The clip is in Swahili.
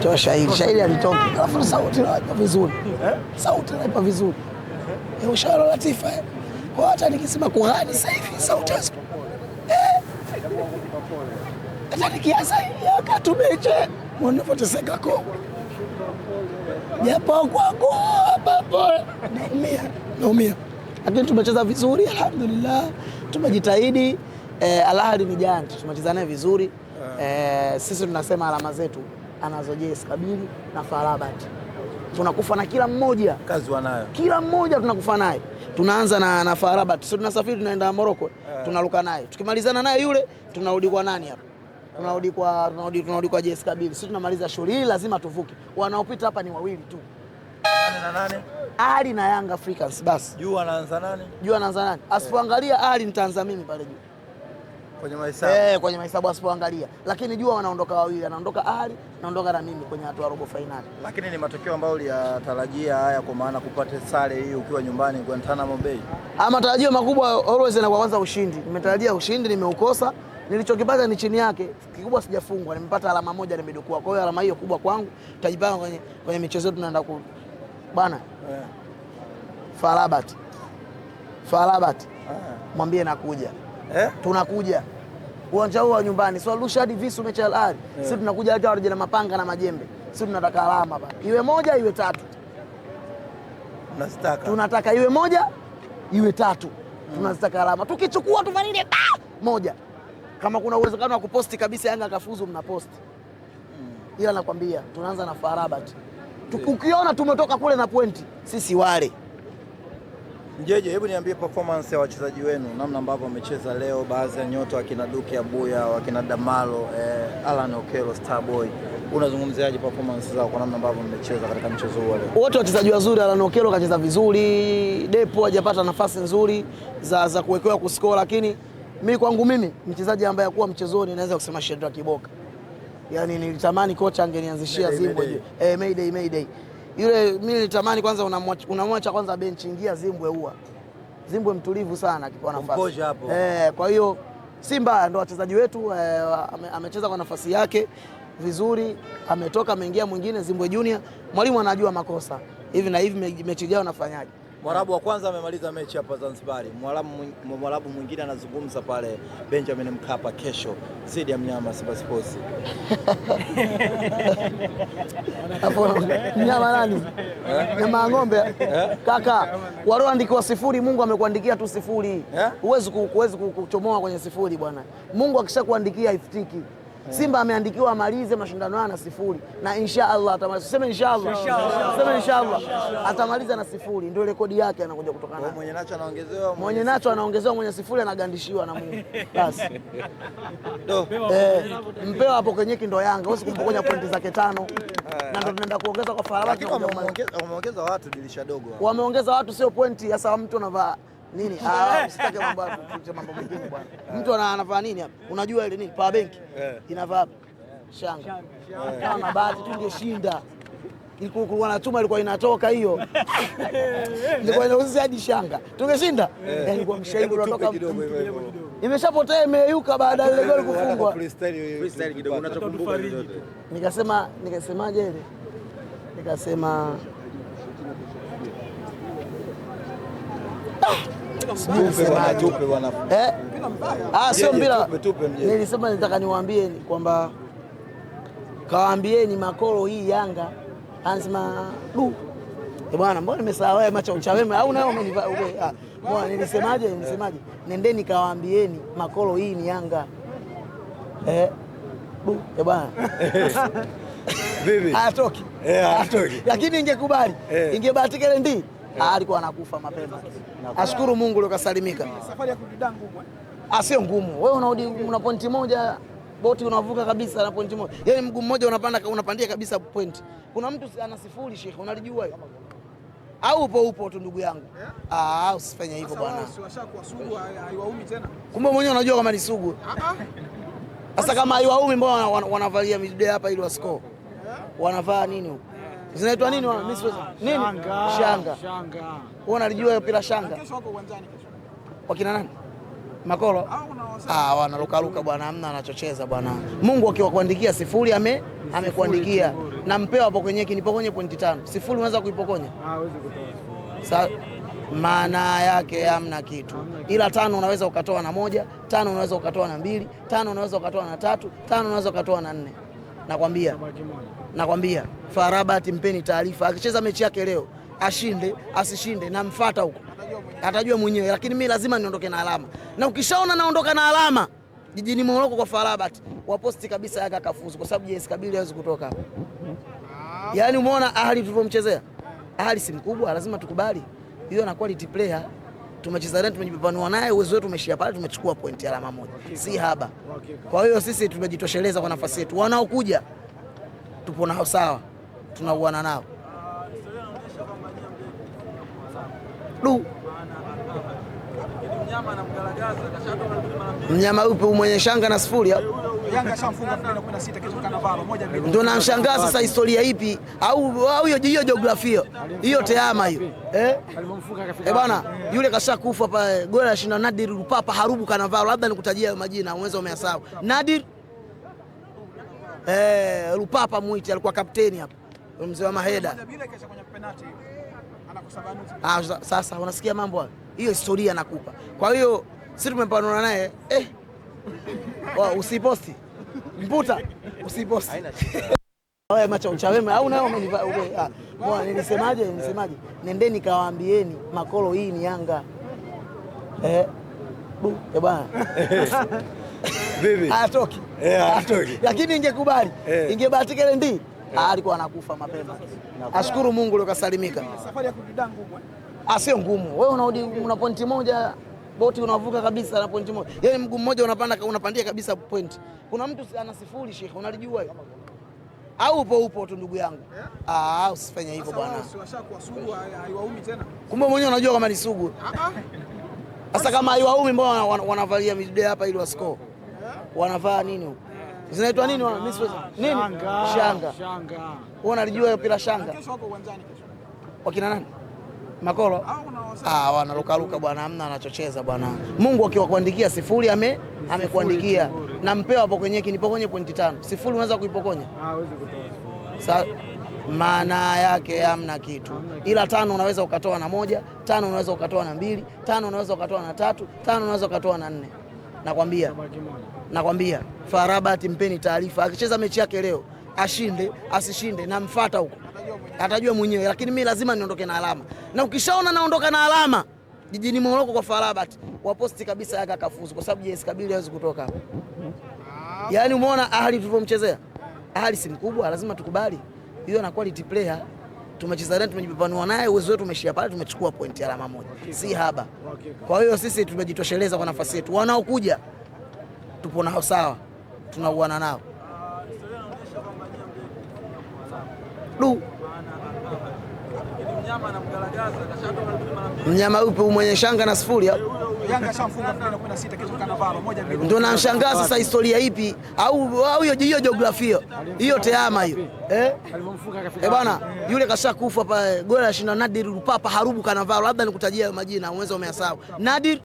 Toa shahidi alitoka. Alafu sauti inaipa vizuri. Sauti inaipa vizuri. Ushauri Latifa. Kwa hata nikisema kughani sasa hivi sauti yangu. Hata nikianza yakatumeche mwanapoteseka ko. Japo kwako hapo naumia. Lakini tumecheza vizuri alhamdulillah. Tumejitahidi. Al Ahly ni giant. Tumecheza naye vizuri. Sisi tunasema alama zetu anazo JS Kabylie na FAR Rabat. Tunakufa na kila mmoja. Kazi wanayo. Kila mmoja tunakufa naye. Tunaanza na FAR Rabat. Sisi tunasafiri tunaenda Morocco. Tunaruka naye. Tukimalizana naye yule tunarudi kwa nani hapa? Tunarudi kwa JS Kabylie. Sisi tunamaliza shughuli hii lazima tuvuke. Wanaopita hapa ni wawili tu. Nani na nani? Ali na Young Africans basi. Juu anaanza nani? Juu anaanza nani? Asipoangalia Ali nitaanza mimi pale juu. Kwenye mahesabu. Kwenye mahesabu asipoangalia. Lakini jua wanaondoka wawili, anaondoka Ali, naondoka na mimi kwenye hatua ya robo finali. Lakini ni matokeo ambayo uliyatarajia haya kwa maana kupata sare hii ukiwa nyumbani Guantanamo Bay. Matarajio makubwa always na kwanza ushindi. Nimetarajia ushindi, nimeukosa. Nilichokipata ni chini yake. Kikubwa sijafungwa, nimepata alama moja nimedukua. Kwa hiyo alama hiyo kubwa kwangu. Tutajipanga kwenye michezo yetu tunaenda ku bana. FAR Rabat. Mwambie nakuja. Tunakuja. Uwanja huu wa nyumbani. So rusha hadi visu mechi Al Ahly. Sisi tunakuja hata warejea na mapanga na majembe. Sisi tunataka alama hapa. Iwe moja iwe tatu. Tunataka iwe moja iwe tatu. Tunazitaka alama. Tukichukua tufanile moja. Kama kuna uwezekano wa kuposti kabisa Yanga akafuzu mnaposti. Ila nakwambia tunaanza na FAR Rabat. Ukiona tumetoka kule na pointi, sisi wale. Njeje, hebu niambie performance ya wachezaji wenu, namna ambavyo wamecheza leo, baadhi ya nyota wakina Duke Abuya, wakina Damalo, Alan Okello, Starboy. Unazungumziaje performance zao kwa namna ambavyo mmecheza katika mchezo huu leo? Wote wachezaji wazuri. Alan Okello kacheza vizuri, Depo hajapata nafasi nzuri za kuwekewa kuscore, lakini kwangu mimi mchezaji ambaye hakuwa mchezoni naweza kusema Shedrack Kiboka. Yaani nilitamani kocha angenianzishia Zimbwe. Mayday. Yule mimi nilitamani kwanza unamwacha kwanza benchi, ingia Zimbwe huwa. Zimbwe mtulivu sana akipewa nafasi. Kwa hiyo Simba ndo wachezaji wetu, amecheza kwa nafasi yake vizuri, ametoka ameingia mwingine Zimbwe Junior. Mwalimu anajua makosa. Hivi na hivi mechi ijayo nafanyaje? Mwarabu wa kwanza amemaliza mechi hapa Zanzibar. Mwarabu mwingine anazungumza pale Benjamin Mkapa kesho dhidi ya mnyama Simba Sports. Mnyama nani? Nyama ng'ombe. Kaka, walioandikiwa sifuri Mungu amekuandikia tu sifuri. Huwezi kuchomoa kwenye sifuri bwana. Mungu akishakuandikia haifutiki. Simba ameandikiwa amalize mashindano haya na sifuri na inshallah atamaliza. Sema inshallah. Sema inshallah. Atamaliza na sifuri, ndio rekodi yake anakuja kutokana nayo. Mwenye nacho anaongezewa, mwenye sifuri anagandishiwa na Mungu. Basi. Mpewa hapo kwenye ndo Yanga, huwezi kumpokonya pointi zake 5. Na ndio tunaenda kuongeza kwa FAR Rabat. Wameongeza watu dirisha dogo. Wameongeza watu sio pointi, sasa mtu anavaa nini? Usitake mambo mengine bwana. Mtu anavaa nini hapa? Unajua ile nini? Power bank. Inavaa shanga. Kama bahati tungeshinda. Ilikuwa na chuma ilikuwa inatoka hiyo. Ilikuwa inauzia hadi shanga. Tungeshinda. Ilikuwa mshahidi unatoka imeshapotea, imeyuka baada ya ile goli kufungwa. Freestyle kidogo unachokumbuka yote. Nikasemaje ile? Nikasema tupe bwana. Sio mpira. Nilisema nitaka niwaambie kwamba kawaambieni makoro hii Yanga anasema bwana, mbona nimesahau wewe macho uchaweme au nao umenivaa wewe. Bwana nilisemaje? Nendeni kawaambieni makoro hii ni Yanga. Bwana. Bibi. Atoki. Lakini ingekubali. Ingebahatika ile ndi. Alikuwa anakufa mapema. Ashukuru Mungu leo kasalimika. Safari ya kujidangu bwana. Sio ngumu. Wewe unarudi una pointi moja, boti unavuka kabisa na pointi moja. Yaani mguu mmoja unapandia kabisa pointi. Kuna mtu ana sifuri Sheikh, unalijua hiyo? Au upo tu ndugu yangu? Usifanye hivyo bwana. Washakuwa sugu, haiwaumi tena. Kumbe mwenyewe unajua kama ni sugu. Sasa kama haiwaumi mbona wanavalia midde hapa ili wascore? Wanavaa nini huko? Zinaitwa nini wana? Nini? Shanga. Wewe unalijua hiyo pila shanga? Kesho wako uwanjani kesho. Wakina nani? Makolo wanarukaruka bwana, hamna anachocheza bwana. Mungu akiwakuandikia sifuri amekuandikia, na mpeo hapo kwenye nipokonye pointi 5. Sifuri unaweza kuipokonya? Hawezi kutoa. Maana yake hamna kitu, ila 5 unaweza ukatoa na 1, 5 unaweza ukatoa na 2, 5 unaweza ukatoa na 3, 5 unaweza ukatoa na 4. Nakwambia Farabat mpeni taarifa, akicheza mechi yake leo ashinde asishinde, namfuata huko atajua mwenyewe, lakini mimi lazima niondoke na alama, na ukishaona naondoka na alama jijini Moroko kwa Farabat waposti kabisa Yanga kafuzu, kwa sababu JS Kabylie hawezi kutoka hapo. Yaani umeona Ahli tulivyomchezea Ahli, si mkubwa, lazima tukubali hiyo na quality player. Tumecheza naye, tumejipanua naye, uwezo wetu umeshia pale, tumechukua pointi alama 1, si haba. Kwa hiyo sisi tumejitosheleza kwa nafasi yetu, wanaokuja tupo nao sawa, tunauana nao. Mnyama upi mwenye shanga na sifuri? Yanga shamfunga 16 kesho Kanavalo 1-2. Ndio namshangaa sasa, historia ipi au hiyo jiografia hiyo teama hiyo bwana, yule kashakufa pale, goli la shinda Nadir Lupapa Harubu Kanavalo, labda nikutajia majina uwezo umeyasahau. Nadir Lupapa Mwiti alikuwa kapteni hapa, mzee wa Maheda. Sasa unasikia mambo hayo, hiyo historia nakupa. Kwa hiyo sisi tumepambana naye usiposti mputa, usiposti wewe macho uchaweme au nao umenivaa. Nilisemaje? Nendeni kawaambieni Makolo hii ni Yanga bwana bibi atoki lakini ingekubali ingebahatika ile ndi alikuwa anakufa mapema. Ashukuru Mungu leo kasalimika. Safari ya kurudi ngumu. Sio ngumu. Wewe unarudi una pointi moja, boti unavuka kabisa na pointi moja. Yaani mguu mmoja unapandia kabisa pointi. Kuna mtu ana sifuri Sheikh, unalijua hiyo? Au upo tu ndugu yangu? Usifanye hivyo bwana. Washakuwa sugu, haiwaumi tena. Kumbe mwenyewe unajua kama ni sugu. Sasa kama haiwaumi mbona wanavalia midde hapa ili wascore? Wanavaa nini huko? Zinaitwa nini nini? Shanga. Wewe unalijua hiyo pila shanga? Kesho wako uwanjani kesho. Wakina nani? Makolo wanarukaruka bwana, hamna anachocheza bwana. Mungu akiwakuandikia sifuri amekuandikia, na mpeo hapo kwenye nipokonye pointi 5. Sifuri unaweza kuipokonya? Hawezi kutoa. Maana yake hamna kitu, ila 5 unaweza ukatoa na 1, 5 unaweza ukatoa na 2, 5 unaweza ukatoa na 3, 5 unaweza ukatoa na 4. Nakwambia Farabat mpeni taarifa, akicheza mechi yake leo ashinde asishinde, namfuata huko atajua mwenyewe, lakini mimi lazima niondoke na alama, na ukishaona naondoka na alama jijini Moroko kwa Farabat waposti kabisa Yanga kafuzu, kwa sababu JS Kabylie hawezi kutoka hapo. Yaani umeona Ahli tulivyomchezea Ahli, si mkubwa, lazima tukubali hiyo na quality player. Tumecheza naye, tumejipanua naye, uwezo wetu umeshia pale, tumechukua pointi alama 1, si haba. Kwa hiyo sisi tumejitosheleza kwa nafasi yetu, wanaokuja tupo nao sawa, tunauana nao. Mnyama upi mwenye shanga na sifuri? Yanga shamfunga 16 kesho Kanavalo 1-2. Ndio namshangaa sasa, historia ipi au hiyo jiografia hiyo teama hiyo bwana, yule kashakufa pale, goli la shinda Nadir Lupapa Harubu Kanavalo, labda nikutajia majina uwezo umeyasahau. Nadir